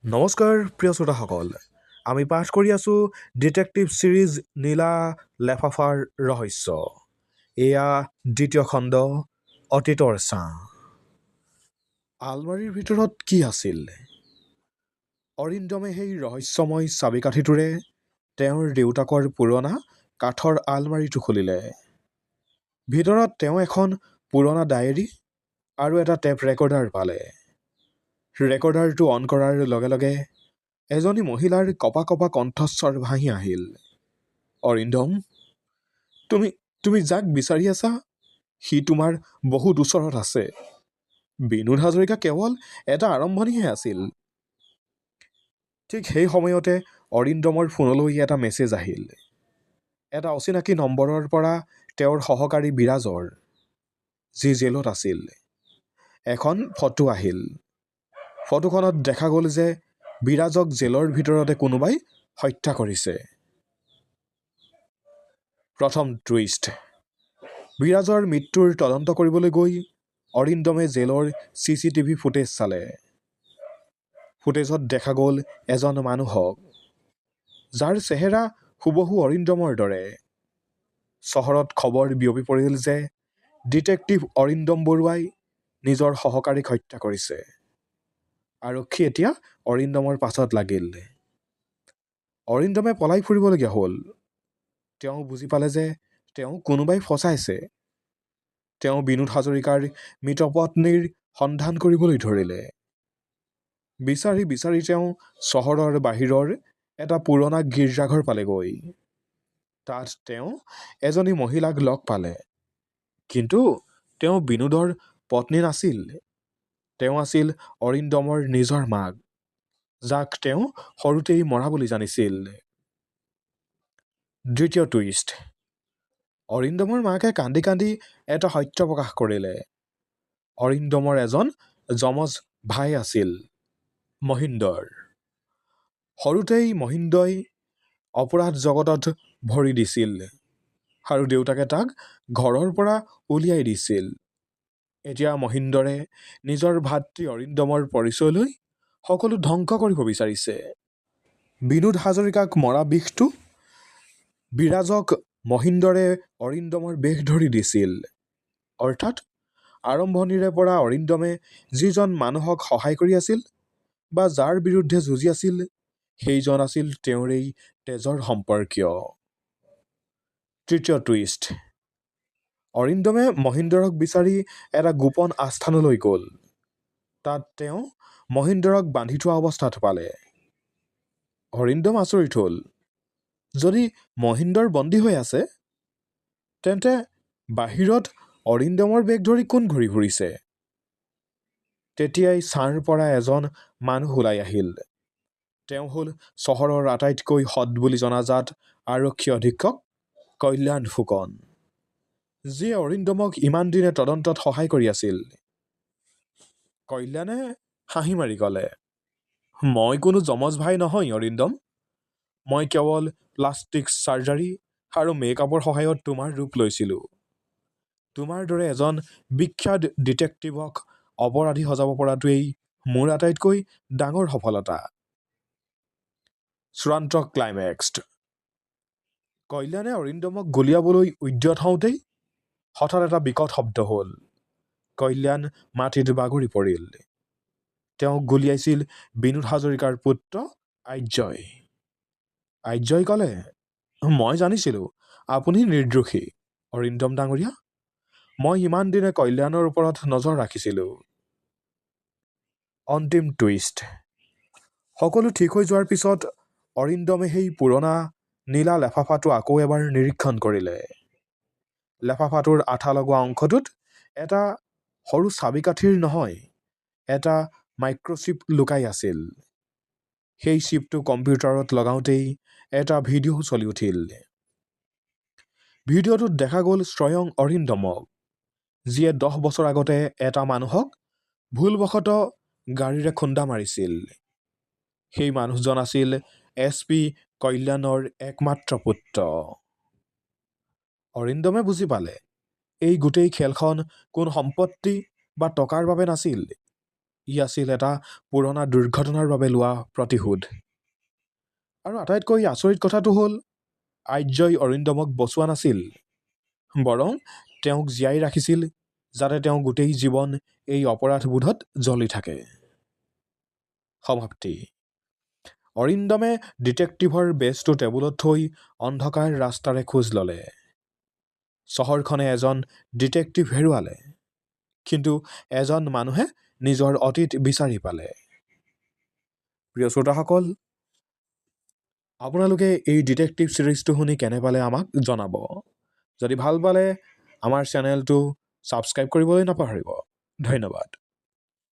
নমস্কাৰ প্ৰিয় শ্ৰোতাসকল, আমি পাঠ কৰি আছোঁ ডিটেক্টিভ ছিৰিজ নীলা লেফাফাৰ ৰহস্য। এয়া দ্বিতীয় খণ্ড, অতীতৰ ছাঁ। আলমাৰীৰ ভিতৰত কি আছিল? অৰিন্দমে সেই ৰহস্যময় চাবিকাঠিটোৰে তেওঁৰ দেউতাকৰ পুৰণা কাঠৰ আলমাৰীটো খুলিলে। ভিতৰত তেওঁ এখন পুৰণা ডায়েৰী আৰু এটা টেপ ৰেকৰ্ডাৰ পালে। ৰেকৰ্ডাৰটো অন কৰাৰ লগে লগে এজনী মহিলাৰ কপা কপা কণ্ঠস্বৰ ভাহি আহিল। অৰিন্দম, তুমি যাক বিচাৰি আছা সি তোমাৰ বহুত ওচৰত আছে। বিনোদ হাজৰিকা কেৱল এটা আৰম্ভণিহে আছিল। ঠিক সেই সময়তে অৰিন্দমৰ ফোনলৈ এটা মেছেজ আহিল। এটা অচিনাকি নম্বৰৰ পৰা তেওঁৰ সহকাৰী বিৰাজৰ, যি জেলত আছিল। এখন ফটো আহিল। ফটোখনত দেখা গ'ল যে বিৰাজক জেলৰ ভিতৰতে কোনোবাই হত্যা কৰিছে। প্ৰথম টুইষ্ট। বিৰাজৰ মৃত্যুৰ তদন্ত কৰিবলৈ গৈ অৰিন্দমে জেলৰ CCTV ফুটেজ চালে। ফুটেজত দেখা গ'ল এজন মানুহক, যাৰ চেহেৰা হুবহু অৰিন্দমৰ দৰে। চহৰত খবৰ বিয়পি পৰিল যে ডিটেক্টিভ অৰিন্দম বৰুৱাই নিজৰ সহকাৰীক হত্যা কৰিছে। আৰক্ষী এতিয়া অৰিন্দমৰ পাছত লাগিল। অৰিন্দমে পলাই ফুৰিবলগীয়া হ'ল। তেওঁ বুজি পালে যে তেওঁ কোনোবাই ফচাইছে। তেওঁ বিনোদ হাজৰিকাৰ মৃতপত্নীৰ সন্ধান কৰিবলৈ ধৰিলে। বিচাৰি বিচাৰি তেওঁ চহৰৰ বাহিৰৰ এটা পুৰণা গীৰ্জাঘৰ পালেগৈ। তাত তেওঁ এজনী মহিলাক লগ পালে। কিন্তু তেওঁ বিনোদৰ পত্নী নাছিল। তেওঁ আছিল অৰিন্দমৰ নিজৰ মাক, যাক তেওঁ সৰুতেই মৰা বুলি জানিছিল। দ্বিতীয় টুইষ্ট। অৰিন্দমৰ মাকে কান্দি কান্দি এটা সত্য প্ৰকাশ কৰিলে। অৰিন্দমৰ এজন যমজ ভাই আছিল, মহিন্দৰ। সৰুতেই মহিন্দই অপৰাধ জগতত ভৰি দিছিল আৰু দেউতাকে তাক ঘৰৰ পৰা উলিয়াই দিছিল। এতিয়া মহিন্দৰে নিজৰ ভাতৃ অৰিন্দমৰ পৰিচয় লৈ সকলো ধ্বংস কৰিব বিচাৰিছে। বিনোদ হাজৰিকাক মৰা বিষটো বিৰাজক মহিন্দৰে অৰিন্দমৰ বেশ ধৰি দিছিল। অৰ্থাৎ আৰম্ভণিৰে পৰা অৰিন্দমে যিজন মানুহক সহায় কৰি আছিল বা যাৰ বিৰুদ্ধে যুঁজি আছিল, সেইজন আছিল তেওঁৰেই তেজৰ সম্পৰ্কীয়। তৃতীয় টুইষ্ট। অৰিন্দমে মহিন্দৰক বিচাৰি এটা গোপন আস্থানলৈ গ'ল। তাত তেওঁ মহিন্দৰক বান্ধি থোৱা অৱস্থাত পালে। অৰিন্দম আচৰিত হ'ল। যদি মহিন্দৰ বন্দী হৈ আছে, তেন্তে বাহিৰত অৰিন্দমৰ বেগ ধৰি কোন ঘূৰি ফুৰিছে? তেতিয়াই ছাঁৰ পৰা এজন মানুহ ওলাই আহিল। তেওঁ হ'ল চহৰৰ আটাইতকৈ সৎ বুলি জনাজাত আৰক্ষী অধীক্ষক কল্যাণ ফুকন, যিয়ে অৰিন্দমক ইমান দিনে তদন্তত সহায় কৰি আছিল। কল্যাণে হাঁহি মাৰি ক'লে, মই কোনো যমজ ভাই নহয় অৰিন্দম। মই কেৱল প্লাষ্টিক চাৰ্জাৰী আৰু মেকআপৰ সহায়ত তোমাৰ ৰূপ লৈছিলোঁ। তোমাৰ দৰে এজন বিখ্যাত ডিটেক্টিভক অপৰাধী সজাব পৰাটোৱেই মোৰ আটাইতকৈ ডাঙৰ সফলতা। চূড়ান্ত ক্লাইমেক্সড। কল্যাণে অৰিন্দমক গুলীয়াবলৈ উদ্যত হওঁতেই হঠাৎ এটা বিকট শব্দ হ'ল। কল্যাণ মাটিত বাগৰি পৰিল। তেওঁক গুলীয়াইছিল বিনোদ হাজৰিকাৰ পুত্ৰ আৰ্যই। আৰ্যই ক'লে, মই জানিছিলোঁ আপুনি নিৰ্দোষী অৰিন্দম ডাঙৰীয়া। মই ইমান দিনে কল্যাণৰ ওপৰত নজৰ ৰাখিছিলোঁ। অন্তিম টুইষ্ট। সকলো ঠিক হৈ যোৱাৰ পিছত অৰিন্দমে সেই পুৰণা নীলা লেফাফাটো আকৌ এবাৰ নিৰীক্ষণ কৰিলে। লেফাফাটোৰ আঠা লগোৱা অংশটোত এটা সৰু চাবিকাঠিৰ নহয়, এটা মাইক্ৰ'চিপ লুকাই আছিল। সেই চিপটো কম্পিউটাৰত লগাওঁতেই এটা ভিডিঅ' চলি উঠিল। ভিডিঅ'টোত দেখা গ'ল স্বয়ং অৰিন্দমক, যিয়ে 10 বছৰ আগতে এটা মানুহক ভুলবশতঃ গাড়ীৰে খুন্দা মাৰিছিল। সেই মানুহজন আছিল SP কল্যাণৰ একমাত্ৰ পুত্ৰ। অৰিন্দমে বুজি পালে, এই গোটেই খেলখন কোনো সম্পত্তি বা টকাৰ বাবে নাছিল। ই আছিল এটা পুৰণা দুৰ্ঘটনাৰ বাবে লোৱা প্ৰতিশোধ। আৰু আটাইতকৈ আচৰিত কথাটো হ'ল আৰ্যই অৰিন্দমক বচোৱা নাছিল, বৰং তেওঁক জীয়াই ৰাখিছিল যাতে তেওঁ গোটেই জীৱন এই অপৰাধবোধত জ্বলি থাকে। সমাপ্তি। অৰিন্দমে ডিটেক্টিভৰ বেজটো টেবুলত থৈ অন্ধকাৰ ৰাস্তাৰে খোজ ল'লে। চহৰখনে এজন ডিটেক্টিভ হেৰুৱালে, কিন্তু এজন মানুহে নিজৰ অতীত বিচাৰি পালে। প্ৰিয় শ্ৰোতাসকল, আপোনালোকে এই ডিটেক্টিভ ছিৰিজটো শুনি কেনে পালে আমাক জনাব। যদি ভাল পালে আমাৰ চেনেলটো ছাবস্ক্ৰাইব কৰিবলৈ নাপাহৰিব। ধন্যবাদ।